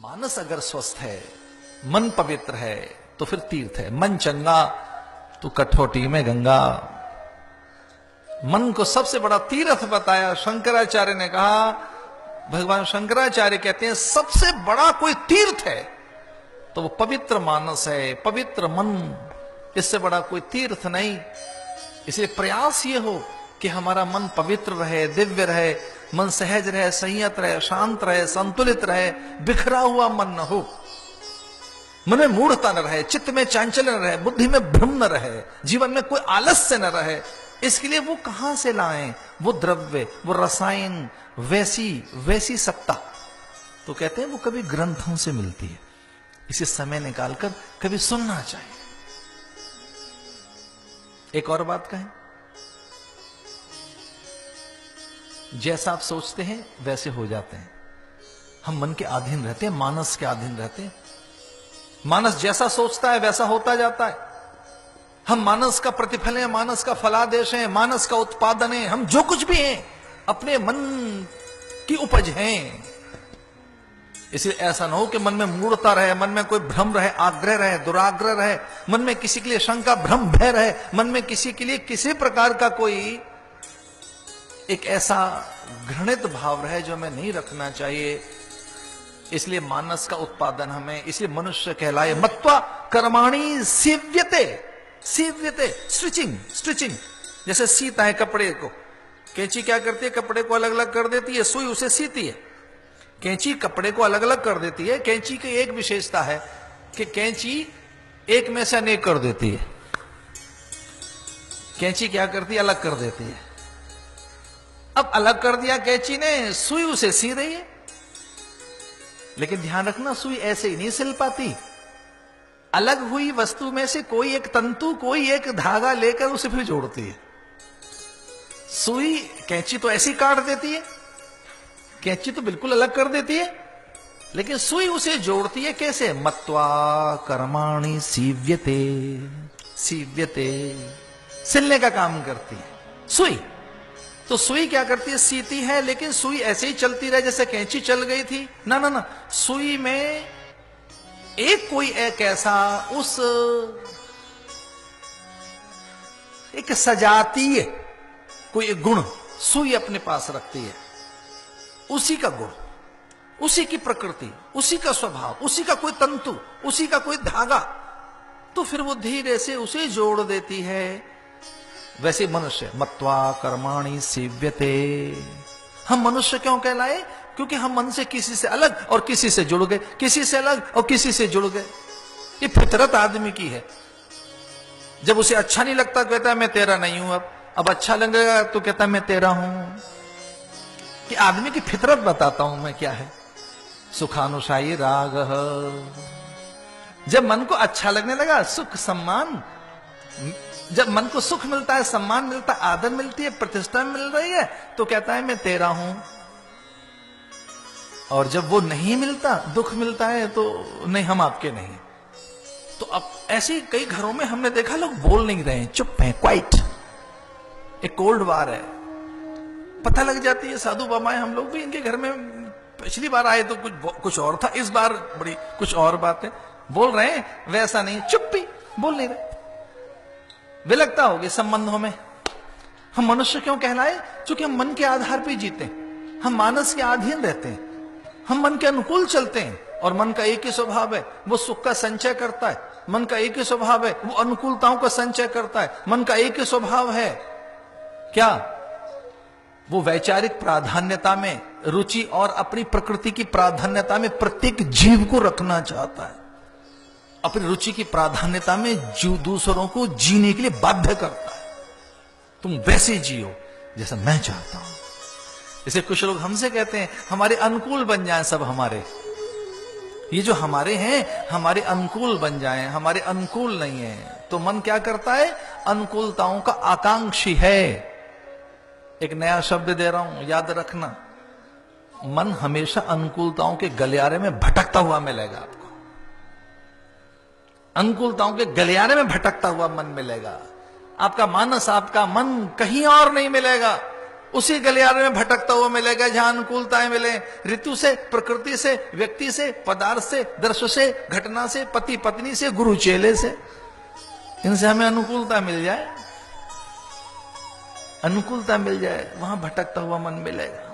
मानस अगर स्वस्थ है, मन पवित्र है, तो फिर तीर्थ है। मन चंगा तो कठौती में गंगा। मन को सबसे बड़ा तीर्थ बताया। शंकराचार्य ने कहा, भगवान शंकराचार्य कहते हैं सबसे बड़ा कोई तीर्थ है तो वो पवित्र मानस है, पवित्र मन। इससे बड़ा कोई तीर्थ नहीं। इसलिए प्रयास ये हो कि हमारा मन पवित्र रहे, दिव्य रहे, मन सहज रहे, संयत रहे, शांत रहे, संतुलित रहे, बिखरा हुआ मन न हो, मन में मूढ़ता न रहे, चित्त में चांचल्य न रहे, बुद्धि में भ्रम न रहे, जीवन में कोई आलस्य न रहे। इसके लिए वो कहां से लाएं? वो द्रव्य, वो रसायन, वैसी सत्ता तो कहते हैं वो कभी ग्रंथों से मिलती है। इसे समय निकालकर कभी सुनना चाहिए। एक और बात कहें, जैसा आप सोचते हैं वैसे हो जाते हैं। हम मन के अधीन रहते हैं, मानस के अधीन रहते हैं। मानस जैसा सोचता है वैसा होता जाता है। हम मानस का प्रतिफल है, मानस का फलादेश है, मानस का उत्पादन है। हम जो कुछ भी हैं अपने मन की उपज हैं। इसलिए ऐसा ना हो कि मन में मूढ़ता रहे, मन में कोई भ्रम रहे, आग्रह रहे, दुराग्रह रहे, मन में किसी के लिए शंका, भ्रम, भय रहे, मन में किसी के लिए किसी प्रकार का कोई एक ऐसा घृणित भाव रहे जो हमें नहीं रखना चाहिए। इसलिए मानस का उत्पादन हमें, इसलिए मनुष्य कहलाए मत्वा कर्माणि सीव्यते। स्टिचिंग जैसे सीता है कपड़े को, कैंची क्या करती है? कपड़े को अलग अलग कर देती है, सुई उसे सीती है। कैंची कपड़े को अलग अलग कर देती है। कैंची की एक विशेषता है कि कैंची एक में से अनेक कर देती है। कैंची क्या करती है? अलग कर देती है। अब अलग कर दिया कैंची ने, सुई उसे सी रही है। लेकिन ध्यान रखना, सुई ऐसे ही नहीं सिल पाती। अलग हुई वस्तु में से कोई एक तंतु, कोई एक धागा लेकर उसे फिर जोड़ती है। सुई, कैंची तो ऐसी काट देती है, कैंची तो बिल्कुल अलग कर देती है, लेकिन सुई उसे जोड़ती है कैसे? मत्वा कर्माणि सीव्यते। सिलने का काम करती है सुई। तो सुई क्या करती है? सीती है, लेकिन सुई ऐसे ही चलती रहे जैसे कैंची चल गई थी? ना, सुई में कोई ऐसा उस एक सजातीय कोई एक गुण सुई अपने पास रखती है। उसी का गुण, उसी की प्रकृति, उसी का स्वभाव, उसी का कोई तंतु, उसी का कोई धागा, तो फिर वो धीरे से उसे जोड़ देती है। वैसे मनुष्य मत्वा कर्माणि सीव्यते। हम मनुष्य क्यों कहलाए? क्योंकि हम मन से किसी से अलग और किसी से जुड़ गए, किसी से अलग और किसी से जुड़ गए। ये फितरत आदमी की है। जब उसे अच्छा नहीं लगता कहता है मैं तेरा नहीं हूं, अब अच्छा लगेगा तो कहता है मैं तेरा हूं। कि आदमी की फितरत बताता हूं मैं क्या है। सुखानुशायी राग। जब मन को अच्छा लगने लगा, सुख सम्मान, जब मन को सुख मिलता है, सम्मान मिलता है, आदर मिलती है, प्रतिष्ठा मिल रही है, तो कहता है मैं तेरा हूं। और जब वो नहीं मिलता, दुख मिलता है, तो नहीं, हम आपके नहीं। तो अब ऐसे कई घरों में हमने देखा लोग बोल नहीं रहे हैं, चुप हैं, क्वाइट। एक कोल्ड वार है, पता लग जाती है। साधु बाबाएं, हम लोग भी इनके घर में पिछली बार आए तो कुछ और था, इस बार बड़ी कुछ और बात है। बोल रहे हैं वैसा नहीं, चुप्पी, बोल नहीं रहे। विलगता होगी संबंधों में। हम मनुष्य क्यों कहलाए? क्योंकि हम मन के आधार पर जीते हैं, हम मानस के अधीन रहते हैं, हम मन के अनुकूल चलते हैं। और मन का एक ही स्वभाव है, वो सुख का संचय करता है। मन का एक ही स्वभाव है, वो अनुकूलताओं का संचय करता है। मन का एक ही स्वभाव है क्या? वो वैचारिक प्राधान्यता में रुचि और अपनी प्रकृति की प्राधान्यता में प्रत्येक जीव को रखना चाहता है। अपनी रुचि की प्राधान्यता में दूसरों को जीने के लिए बाध्य करता है। तुम वैसे जियो जैसा मैं चाहता हूं। जैसे कुछ लोग हमसे कहते हैं हमारे अनुकूल बन जाएं सब, हमारे ये जो हमारे हैं हमारे अनुकूल बन जाएं, हमारे अनुकूल नहीं है। तो मन क्या करता है? अनुकूलताओं का आकांक्षी है। एक नया शब्द दे रहा हूं, याद रखना। मन हमेशा अनुकूलताओं के गलियारे में भटकता हुआ मिलेगा आपको। अनुकूलताओं के गलियारे में भटकता हुआ मन मिलेगा। आपका मानस, आपका मन कहीं और नहीं मिलेगा। उसी गलियारे में भटकता हुआ मिलेगा जहां अनुकूलताएं मिले, ऋतु से, प्रकृति से, व्यक्ति से, पदार्थ से, दृश्य से, घटना से, पति पत्नी से, गुरु चेले से, इनसे हमें अनुकूलता मिल जाए, अनुकूलता मिल जाए, वहां भटकता हुआ मन मिलेगा।